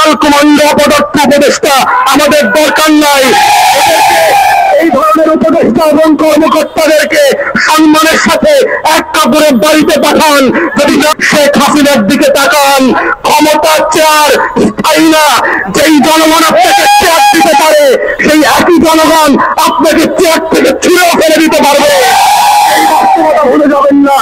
অকাল কুমন্ড অপদস্থ উপদেষ্টা আমাদের দরকার নাই। এই ধরনের উপদেষ্টা এবং কর্মকর্তাদেরকে সম্মানের সাথে এক কাপড়ে বাড়িতে পাঠান। যদি শেখ হাসিনার দিকে তাকান, ক্ষমতার চেয়ার স্থায়ী না। যেই জনগণ আপনাকে চেয়ার দিতে পারে সেই একই জনগণ আপনাকে চেয়ার থেকে ছুঁড়েও ফেলে দিতে পারবে। এই বাস্তবতা ভুলে যাবেন না।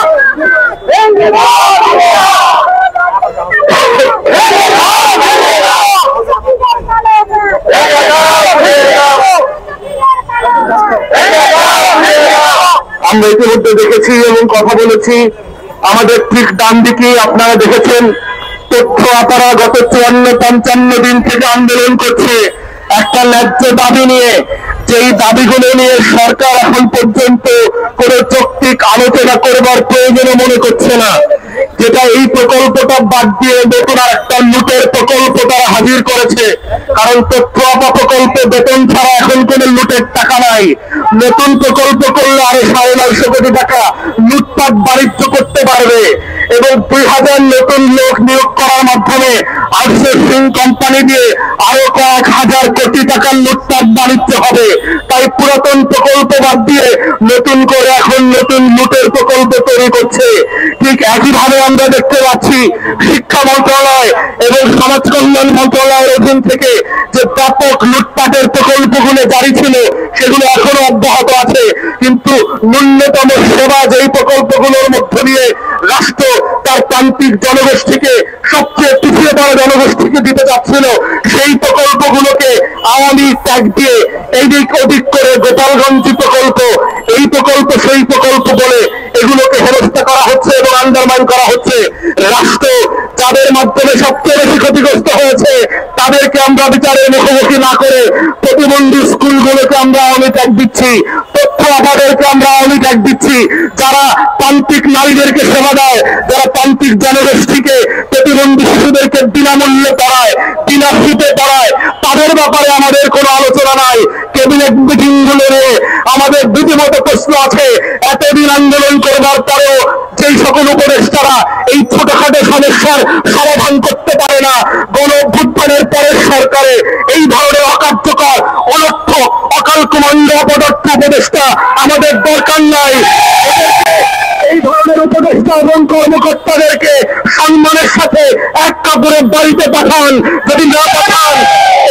আমরা ইতিমধ্যে দেখেছি এবং কথা বলেছি, আমাদের ঠিক ডান দিকে আপনারা দেখেছেন তথ্য আপারা গত 54-55 দিন থেকে আন্দোলন করছে একটা ন্যায্য দাবি নিয়ে। যেই দাবিগুলো নিয়ে সরকার এখন পর্যন্ত কোনো যৌক্তিক আলোচনা করবার প্রয়োজন মনে করছে না। যেটা এই প্রকল্পটা বাদ দিয়ে নতুন একটা লুটের প্রকল্প তারা হাজির করেছে। কারণ তথ্য আপা প্রকল্পে বেতন ছাড়া এখন কোনো লুটের টাকা নাই। নতুন প্রকল্প করলে আরো 950 কোটি টাকা লুটপাট বাণিজ্য করতে পারবে এবং 2000 নতুন লোক নিয়োগ করার মাধ্যমে আউটসোর্সিং কোম্পানি দিয়ে আরো কয়েক হাজার কোটি টাকার লুটপাট বাণিজ্য হবে। তাই পুরাতন প্রকল্প বাদ দিয়ে নতুন করে এখন নতুন লুটের প্রকল্প তৈরি করছে। ঠিক একইভাবে আমরা দেখতে পাচ্ছি শিক্ষা মন্ত্রণালয় এবং সমাজ কল্যাণ মন্ত্রণালয়ের অধীন থেকে যে ব্যাপক লুটপাটের প্রকল্পগুলো জারি ছিল সেগুলো এখনো অব্যাহত আছে। কিন্তু ন্যূনতম সেবা যেই প্রকল্পগুলোর মধ্য দিয়ে রাষ্ট্র তার প্রান্তিক জনগোষ্ঠীকে সবচেয়ে পিছিয়ে পড়া জনগোষ্ঠীকে দিতে চাচ্ছিল, সেই প্রকল্পগুলোকে আওয়ামী ট্যাগ দিয়ে এইদিক ওদিক করে গোপালগঞ্জি প্রকল্প, এই প্রকল্প সেই প্রকল্প বলে এগুলোকে হেনস্থা করা হচ্ছে এবং আন্ডারমাইন করা হচ্ছে। রাষ্ট্র যাদের মাধ্যমে সবচেয়ে বেশি ক্ষতিগ্রস্ত হয়েছে তাদেরকে আমরা বিচারের মুখোমুখি না করে প্রতিবন্ধী স্কুলগুলোকে আমরা আওয়ামী ট্যাগ দিচ্ছি, তথ্য আপাদেরকে আমরা আওয়ামী ট্যাগ দিচ্ছি। যারা প্রান্তিক নারীদেরকে সেবা দেয়, যারা প্রান্তিক জনগোষ্ঠীকে প্রতিবন্ধী শিশুদেরকে বিনামূল্যে পড়ায়, বিনা ফিতে পড়ায়, তাদের ব্যাপারে আমাদের কোনো আলোচনা নাই। ক্যাবিনেট মিটিং গুলো নিয়ে আমাদের রীতিমতো প্রশ্ন আছে। এতদিন আন্দোলন করবার পরেও যেই সকল উপদেষ্টারা এই ছোটখাটো সমস্যার সমাধান করতে পারে না, গণ অভ্যুত্থানের পরের সরকারে এই ধরনের অকার্যকর অনর্থ অকাল কুমন্ড অপদস্থ উপদেষ্টা আমাদের দরকার নাই। এই ধরনের উপদেষ্টা এবং কর্মকর্তাদেরকে সম্মানের সাথে এক কাপড়ে বাড়িতে পাঠান। যদি না পাঠান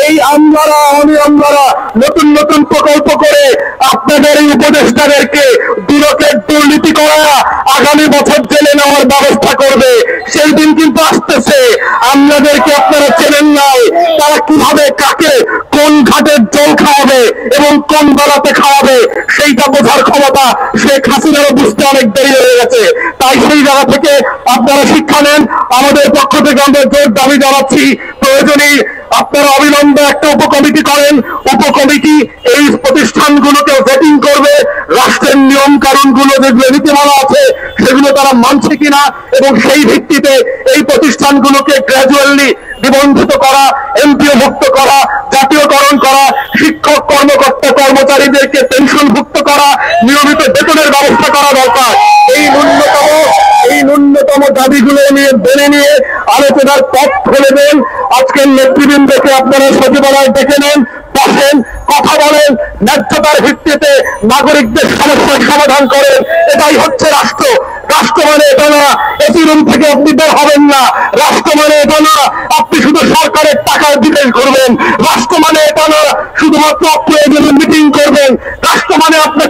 এই আমলারা নতুন নতুন প্রকল্প করে আপনাদের এই উপদেষ্টাদেরকে দুদকের দুর্নীতি করা আগামী বছর জেলে নেওয়ার ব্যবস্থা করবে। সেই দিন কিন্তু আসতেছে। আমলাদেরকে আপনারা চেনেন নাই, তারা কিভাবে কাকে কোন ঘাটের জল খাওয়াবে এবং কোন বেলাতে খাওয়াবে সেইটা বোঝার ক্ষমতা শেখ হাসিনারও বুঝতে অনেক দেরি হয়ে গেছে। তাই সেই জায়গা থেকে আপনারা শিক্ষা নেন। আমাদের পক্ষ থেকে আমরা জোর দাবি জানাচ্ছি, প্রয়োজনে আপনারা অবিলম্বে একটা উপকমিটি করেন। উপকমিটি এই প্রতিষ্ঠানগুলোকে ভেটিং করবে, রাষ্ট্রের নিয়ম কানুন গুলো যেগুলো নীতিমালা আছে সেগুলো তারা মানছে কিনা এবং সেই ভিত্তিতে এই প্রতিষ্ঠানগুলোকে গ্র্যাজুয়ালি নিবন্ধিত করা, এমপিও ভুক্ত করা, জাতীয়করণ করা, শিক্ষক কর্মকর্তা কর্মচারীদেরকে পেনশনভুক্ত করা, নিয়মিত বেতনের ব্যবস্থা করা দরকার। এই ন্যূনতম দাবিগুলো নিয়ে মেনে নিয়ে আলোচনার পথ খুলে দেন। আজকের নেতৃবৃন্দকে আপনারা সচিবালয় ডেকে নেন, বসেন, কথা বলেন, ন্যায্যতার ভিত্তিতে নাগরিকদের সমস্যার সমাধান করেন। এটাই হচ্ছে রাষ্ট্র। রাষ্ট্র মানে এটা না এসি রুম থেকে আপনি বের হবেন না। রাষ্ট্র মানে এটা না আপনি শুধু সরকারের টাকার বিদেশ করবেন। রাষ্ট্র মানে এটা না শুধুমাত্র প্রয়োজনে মিটিং করবেন। রাষ্ট্র মানে আপনার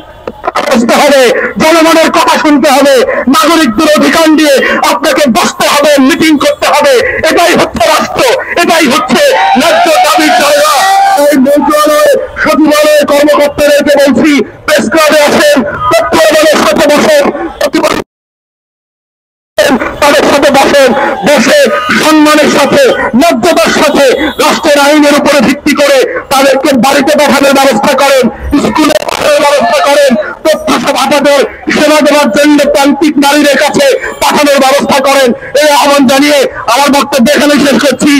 বসতে হবে, জনগণের কথা শুনতে হবে, নাগরিকদের অধিকার দিয়ে আপনাকে বসতে হবে, মিটিং করতে হবে। এটাই হচ্ছে রাষ্ট্র, এটাই হচ্ছে ন্যায্য দাবির জায়গা। এই মন্ত্রণালয় সচিবালয়ের কর্মকর্তাদেরকে বলছি, প্রেস ক্লাবে আসেন, তথ্য দলের সাথে বসেন, তাদের সাথে বসেন, বসে সম্মানের সাথে ন্যায্যতার সাথে রাষ্ট্রের আইনের উপরে ভিত্তি করে তাদেরকে বাড়িতে পাঠানোর ব্যবস্থা করেন, স্কুলে পাঠানোর ব্যবস্থা করেন, তথ্য সভাটাদের সেবা দেওয়ার জন্য প্রান্তিক নারীদের কাছে পাঠানোর ব্যবস্থা করেন। এই আহ্বান জানিয়ে আমার বক্তব্য এখানে শেষ করছি।